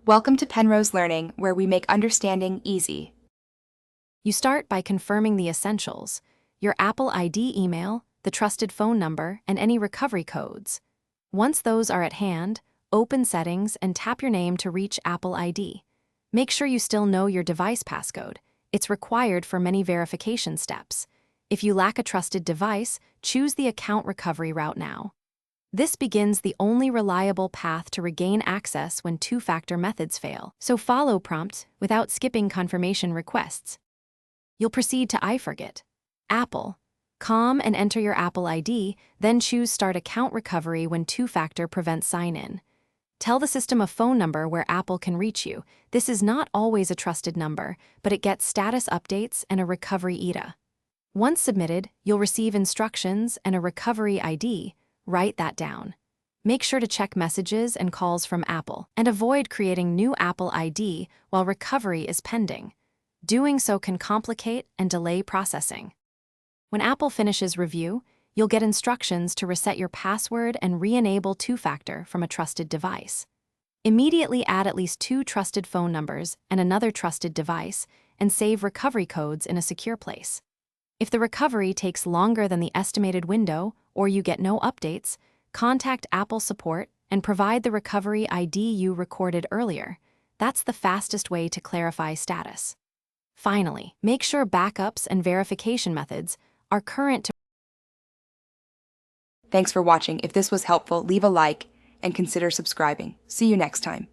Welcome to Penrose Learning, where we make understanding easy. You start by confirming the essentials: your Apple ID email, the trusted phone number, and any recovery codes. Once those are at hand, open Settings and tap your name to reach Apple ID. Make sure you still know your device passcode. It's required for many verification steps. If you lack a trusted device, choose the account recovery route now. This begins the only reliable path to regain access when two-factor methods fail, so follow prompts without skipping confirmation requests. You'll proceed to iForget. Apple. Calm and enter your Apple ID, then choose Start Account Recovery when two-factor prevents sign-in. Tell the system a phone number where Apple can reach you. This is not always a trusted number, but it gets status updates and a recovery ETA. Once submitted, you'll receive instructions and a recovery ID. Write that down. Make sure to check messages and calls from Apple, and avoid creating new Apple ID while recovery is pending. Doing so can complicate and delay processing. When Apple finishes review, you'll get instructions to reset your password and re-enable two-factor from a trusted device. Immediately add at least 2 trusted phone numbers and another trusted device, and save recovery codes in a secure place. If the recovery takes longer than the estimated window or you get no updates, contact Apple support and provide the recovery ID you recorded earlier. That's the fastest way to clarify status. Finally, make sure backups and verification methods are current. Thanks for watching. If this was helpful, leave a like and consider subscribing. See you next time.